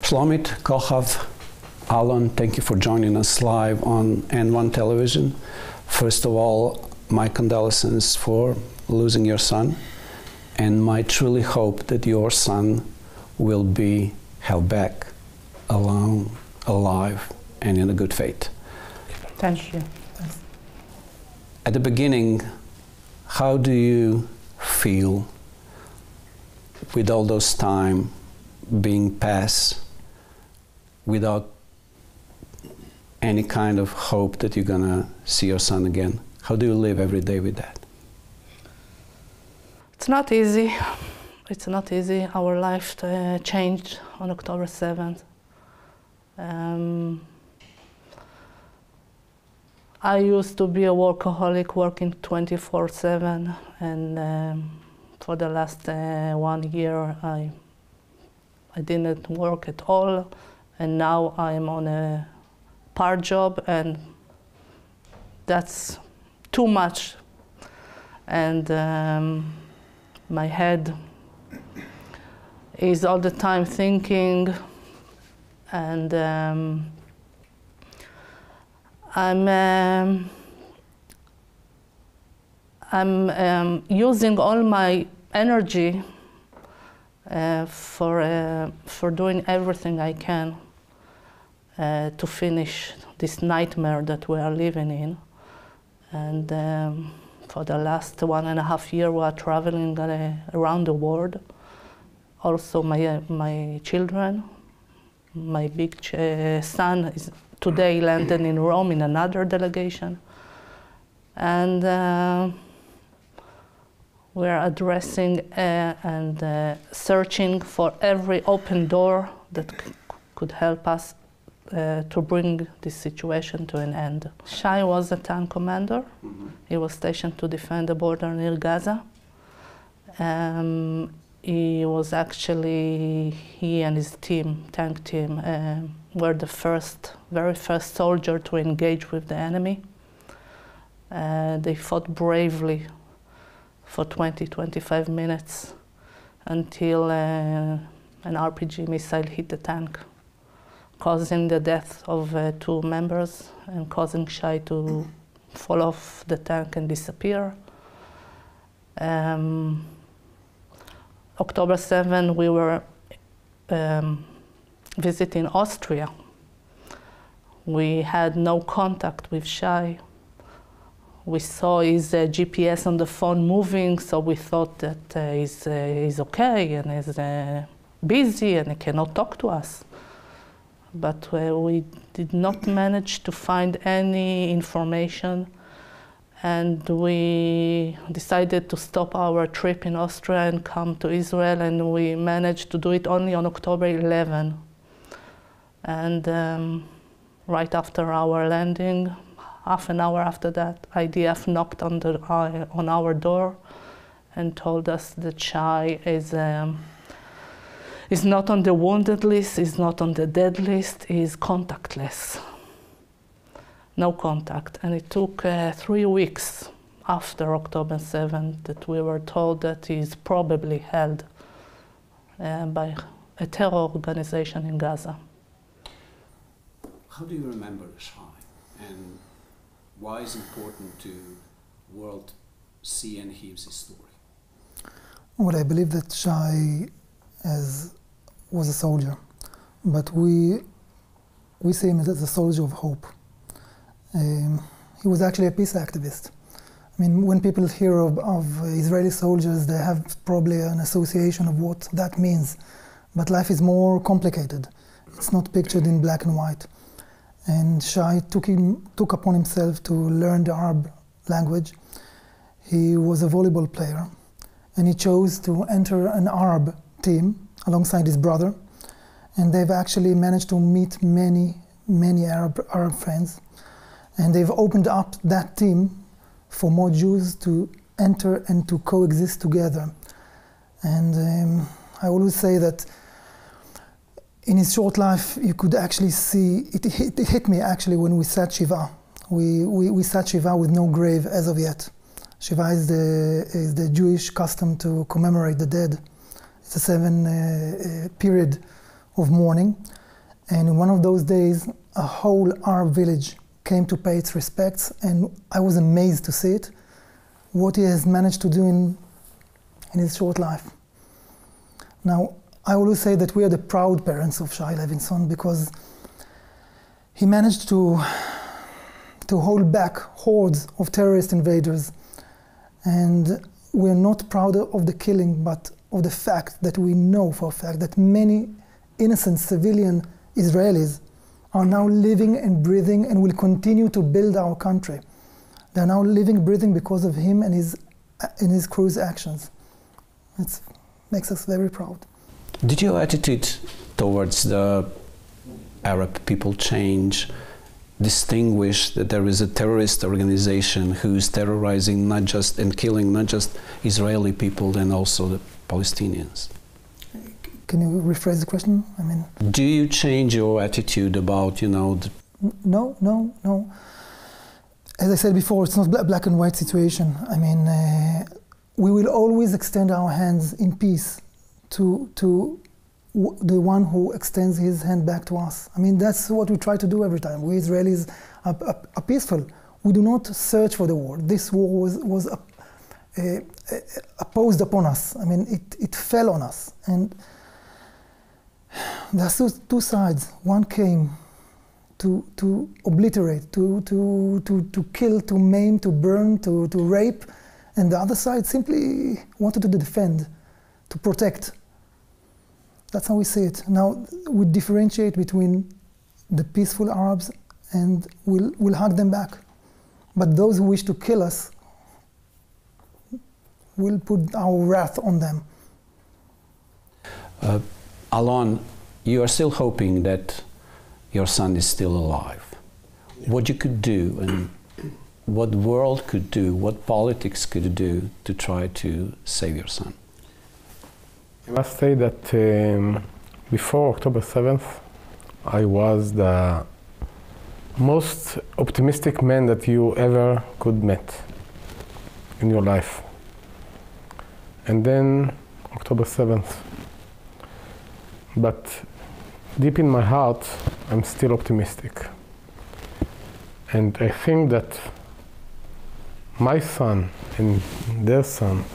Shlomit, Kochav, Alon, thank you for joining us live on N1 television. First of all, my condolences for losing your son, and my truly hope that your son will be held back, alone, alive, and in a good fate. Thank you. At the beginning, how do you feel with all those time being passed without any kind of hope that you're gonna see your son again? How do you live every day with that? It's not easy. It's not easy. Our life changed on October 7th. I used to be a workaholic, working 24/7, and for the last 1 year I didn't work at all, and now I'm on a part job, and that's too much. And my head is all the time thinking, and I'm using all my energy for doing everything I can to finish this nightmare that we are living in. And for the last 1.5 years, we are traveling around the world. Also, my children, my big son is today landed in Rome in another delegation. And we're addressing and searching for every open door that could help us to bring this situation to an end. Shai was a tank commander. Mm-hmm. He was stationed to defend the border near Gaza. He was actually, he and his team, tank team, were the very first soldier to engage with the enemy. They fought bravely for 20-25 minutes until an RPG missile hit the tank, causing the death of 2 members and causing Shai to fall off the tank and disappear. October 7, we were visiting Austria. We had no contact with Shai. We saw his GPS on the phone moving, so we thought that he's okay and he's busy and he cannot talk to us. But we did not manage to find any information, and we decided to stop our trip in Austria and come to Israel, and we managed to do it only on October 11. And right after our landing, half an hour after that, IDF knocked on our door and told us that Shai is not on the wounded list, is not on the dead list, is contactless. No contact. And it took 3 weeks after October 7th that we were told that he is probably held by a terror organization in Gaza. How do you remember Shai, and why is it important to the world see and hear his story? Well, I believe that Shai was a soldier, but we see him as a soldier of hope. He was actually a peace activist. I mean, when people hear of Israeli soldiers, they have probably an association of what that means. But life is more complicated. It's not pictured in black and white. And Shai took upon himself to learn the Arab language. He was a volleyball player, and he chose to enter an Arab team alongside his brother. And they've actually managed to meet many Arab friends. And they've opened up that team for more Jews to enter and to coexist together. And I always say that in his short life, you could actually see, it hit me actually when we sat Shiva. We sat Shiva with no grave as of yet. Shiva is the Jewish custom to commemorate the dead. It's a 7 period of mourning. And in one of those days, a whole Arab village came to pay its respects, and I was amazed to see it, what he has managed to do in his short life. Now, I always say that we are the proud parents of Shai Levinson, because he managed to hold back hordes of terrorist invaders. And we're not proud of the killing, but of the fact that we know for a fact that many innocent civilian Israelis are now living and breathing and will continue to build our country. They're now living, breathing because of him and his crew's actions. It makes us very proud. Did your attitude towards the Arab people change? Distinguish that there is a terrorist organization who's terrorizing not just and killing not just Israeli people and also the Palestinians? Can you rephrase the question? I mean, do you change your attitude about, you know? No. As I said before, it's not a black and white situation. I mean, we will always extend our hands in peace to the one who extends his hand back to us. I mean, that's what we try to do every time. We Israelis are peaceful. We do not search for the war. This war was opposed upon us. I mean, it fell on us. And there's two sides. One came to obliterate, to kill, to maim, to burn, to rape. And the other side simply wanted to defend, to protect. That's how we see it. Now, we differentiate between the peaceful Arabs and we'll hug them back. But those who wish to kill us, we'll put our wrath on them. Alon, you are still hoping that your son is still alive. What you could do and what the world could do, what politics could do to try to save your son? I must say that before October 7th, I was the most optimistic man that you ever could meet in your life. And then October 7th. But deep in my heart, I'm still optimistic. And I think that my son and their son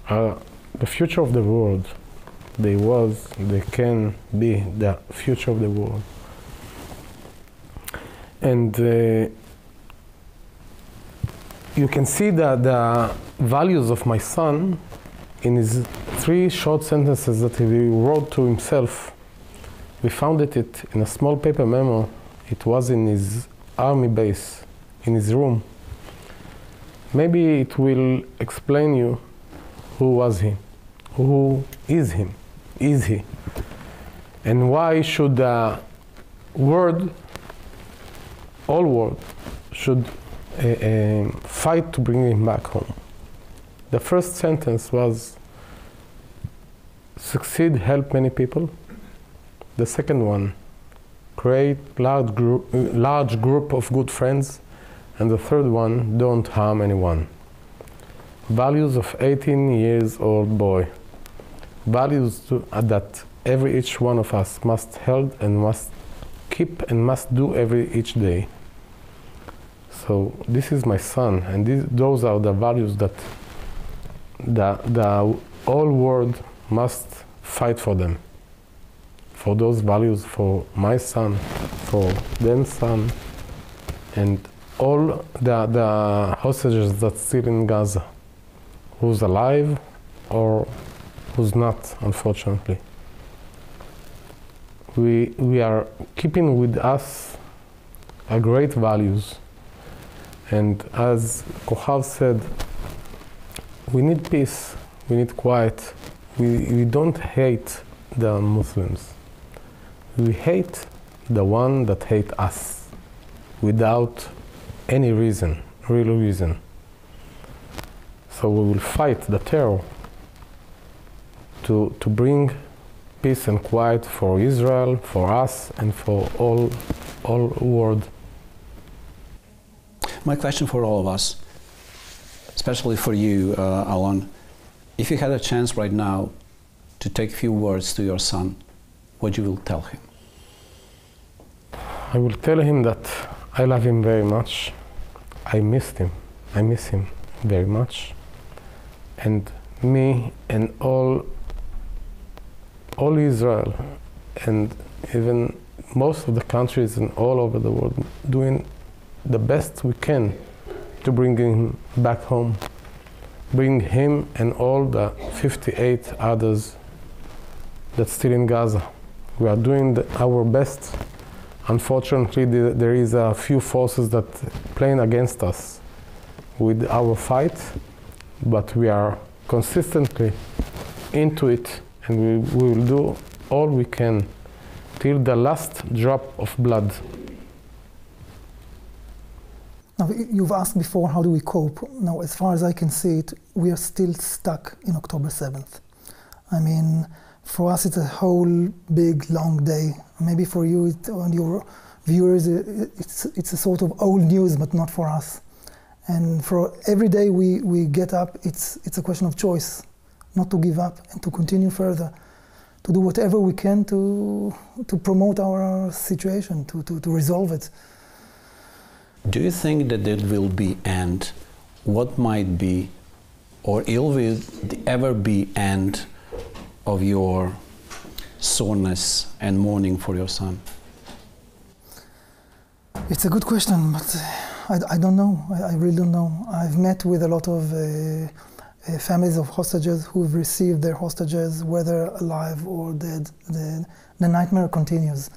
are the future of the world. They can be the future of the world. And you can see the values of my son in his 3 short sentences that he wrote to himself. We found it in a small paper memo. It was in his army base, in his room. Maybe it will explain you who was he, who is him, is he, and why should the world, all world, should fight to bring him back home. The first sentence was, succeed, help many people. The second one, create large group of good friends. And the third one, don't harm anyone. Values of 18 years old boy. Values that each one of us must hold and must keep and must do each day. So this is my son, and those are the values that the whole world must fight for them. For those values, for my son, for their son, and all the hostages that's still in Gaza, who's alive or who's not, unfortunately. We are keeping with us a great values, and as Kohav said, we need peace, we need quiet. We don't hate the Muslims. We hate the one that hate us without any reason, real reason. So we will fight the terror to bring peace and quiet for Israel, for us, and for all world. My question for all of us, especially for you, Alon, if you had a chance right now to take a few words to your son, what you will tell him? I will tell him that I love him very much. I missed him. I miss him very much. And me and all Israel and even most of the countries and all over the world doing the best we can to bring him back home. Bring him and all the 58 others that's still in Gaza. We are doing our best. Unfortunately, there is a few forces that playing against us with our fight, but we are consistently into it, and we will do all we can till the last drop of blood. Now, you've asked before, how do we cope? Now, as far as I can see it, we are still stuck in October 7th. I mean, for us, it's a whole big, long day. Maybe for you and your viewers, it's a sort of old news, but not for us. And for every day we get up, it's a question of choice, not to give up and to continue further, to do whatever we can to promote our situation, to resolve it. Do you think that there will be end? What might be, or will ever be end of your soreness and mourning for your son? It's a good question, but I don't know. I really don't know. I've met with a lot of families of hostages who've received their hostages, whether alive or dead. The nightmare continues.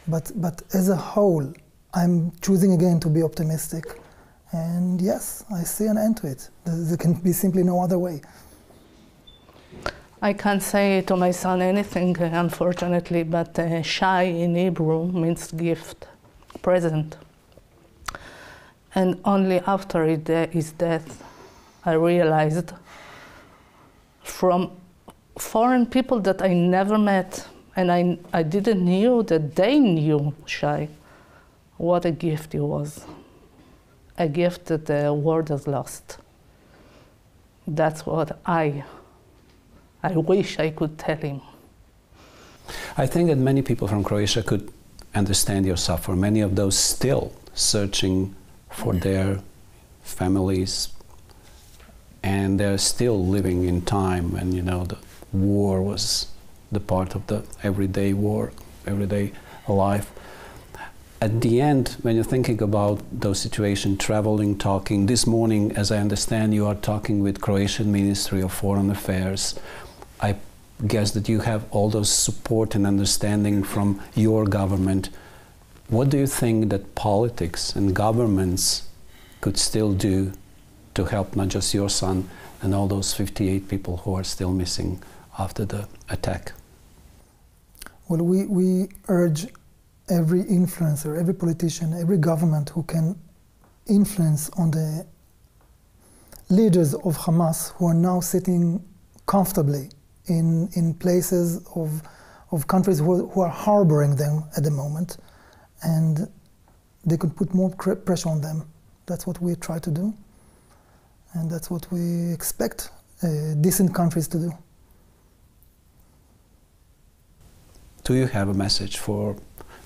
But as a whole, I'm choosing again to be optimistic. And yes, I see an end to it. There can be simply no other way. I can't say to my son anything, unfortunately, but shai in Hebrew means gift, present. And only after his death, I realized from foreign people that I never met, and I didn't know that they knew Shai, what a gift he was. A gift that the world has lost. That's what I wish I could tell him. I think that many people from Croatia could understand your suffering. Many of those still searching for their families, and they're still living in time when, you know, the war was the part of the everyday war, everyday life. At the end, when you're thinking about those situations, traveling, talking, this morning, as I understand, you are talking with Croatian Ministry of Foreign Affairs. I guess that you have all those support and understanding from your government. What do you think that politics and governments could still do to help not just your son and all those 58 people who are still missing after the attack? Well, we urge every influencer, every politician, every government who can influence on the leaders of Hamas who are now sitting comfortably in places of countries who are harboring them at the moment, and they could put more pressure on them. That's what we try to do, and that's what we expect decent countries to do. Do you have a message for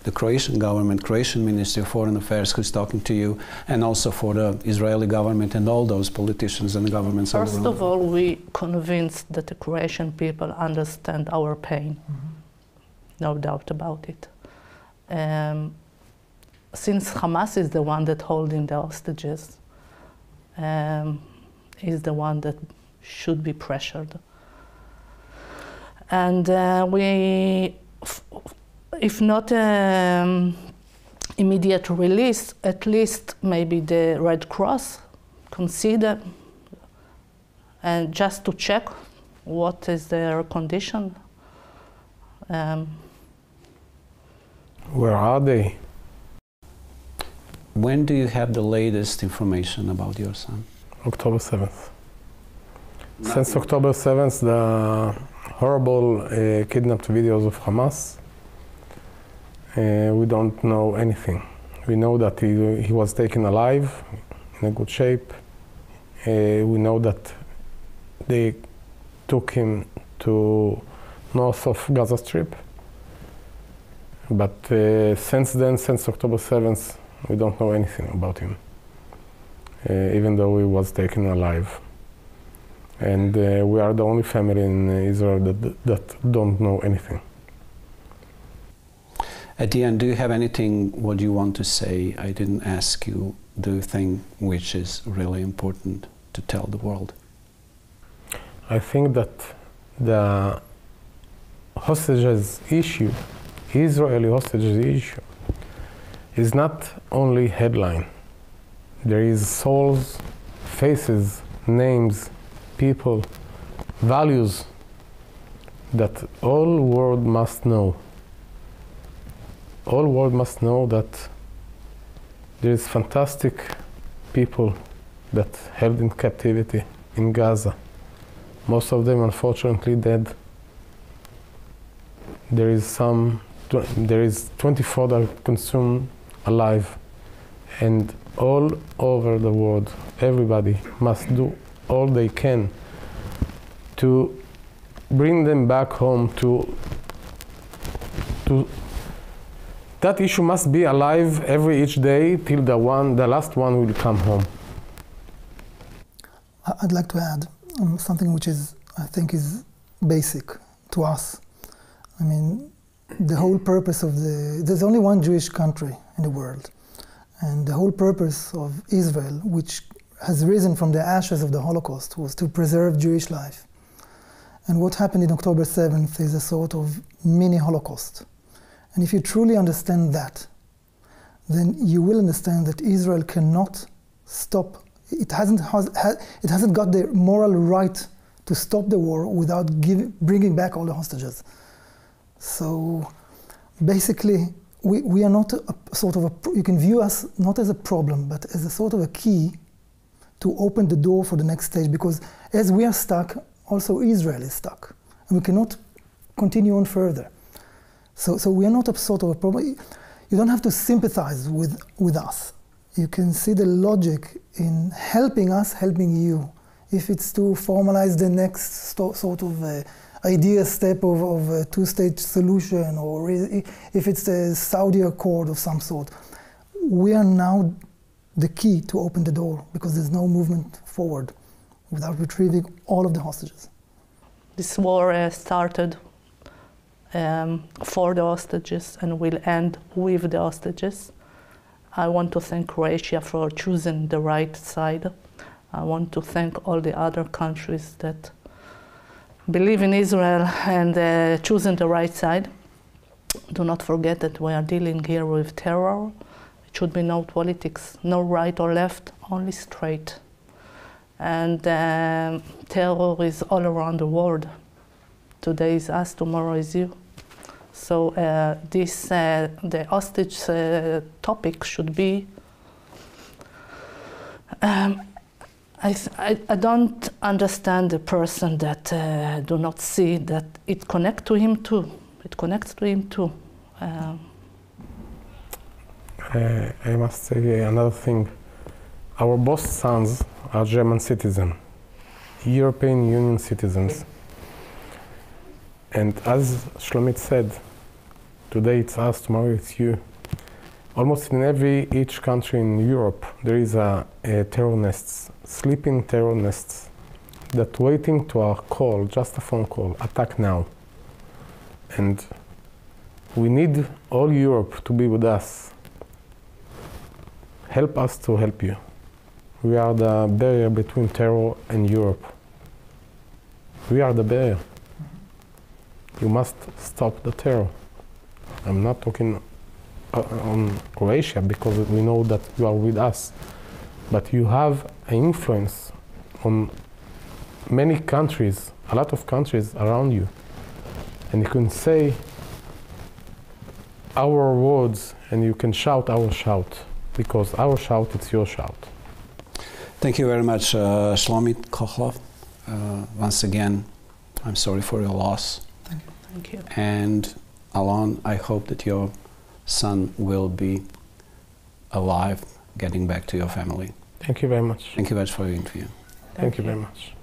the Croatian government, Croatian Ministry of Foreign Affairs who's talking to you, and also for the Israeli government and all those politicians and governments? First of all, we convinced that the Croatian people understand our pain. Mm-hmm. No doubt about it. Since Hamas is the one that holding the hostages, is the one that should be pressured. And if not immediate release, at least maybe the Red Cross consider, and just to check what is their condition. Where are they? When do you have the latest information about your son? October 7th. Since October 7th, the horrible kidnapped videos of Hamas, we don't know anything. We know that he was taken alive, in a good shape. We know that they took him to north of Gaza Strip. But since then, since October 7th, we don't know anything about him, even though he was taken alive. And we are the only family in Israel that don't know anything. At the end, do you have anything what you want to say? I didn't ask you. Do you think which is really important to tell the world? I think that the hostages issue, Israeli hostages issue, is not only headline. There is souls, faces, names, people, values that all world must know. All world must know that there is fantastic people that held in captivity in Gaza. Most of them unfortunately dead. There is 24 that are consumed alive, and all over the world, everybody must do all they can to bring them back home. That issue must be alive each day till the last one will come home. I'd like to add something which I think is basic to us. I mean, the whole purpose of there's only one Jewish country in the world, and the whole purpose of Israel, which has risen from the ashes of the Holocaust, was to preserve Jewish life. And what happened in October 7th is a sort of mini Holocaust. And if you truly understand that, then you will understand that Israel cannot stop. It hasn't got the moral right to stop the war without bringing back all the hostages. So basically, we are not you can view us not as a problem, but as a sort of a key to open the door for the next stage, because as we are stuck, also Israel is stuck, and we cannot continue on further. So we are not a sort of a problem. You don't have to sympathize with us. You can see the logic in helping us, helping you. If it's to formalize the next sort of idea step of a two-stage solution, or if it's the Saudi Accord of some sort, we are now the key to open the door, because there's no movement forward without retrieving all of the hostages. This war started for the hostages and will end with the hostages. I want to thank Croatia for choosing the right side. I want to thank all the other countries that believe in Israel and choosing the right side. Do not forget that we are dealing here with terror. It should be no politics, no right or left, only straight. And terror is all around the world. Today is us, tomorrow is you. So the hostage topic should be, I don't understand the person that do not see that it connects to him too. It connects to him too. I must say another thing. Our both sons are German citizens, European Union citizens. And as Shlomit said, today it's us, tomorrow it's you. Almost in each country in Europe, there is a terror nests, sleeping terror nests, that waiting to our call, just a phone call, attack now. And we need all Europe to be with us. Help us to help you. We are the barrier between terror and Europe. We are the barrier. You must stop the terror. I'm not talking on Croatia, because we know that you are with us, but you have an influence on many countries, a lot of countries around you, and you can say our words and you can shout our shout, because our shout, it's your shout. Thank you very much, Shlomit Kochlov. Once again, I'm sorry for your loss. Thank you. And Alon, I hope that your son will be alive, getting back to your family. Thank you very much. Thank you very much for your interview. Thank you very much.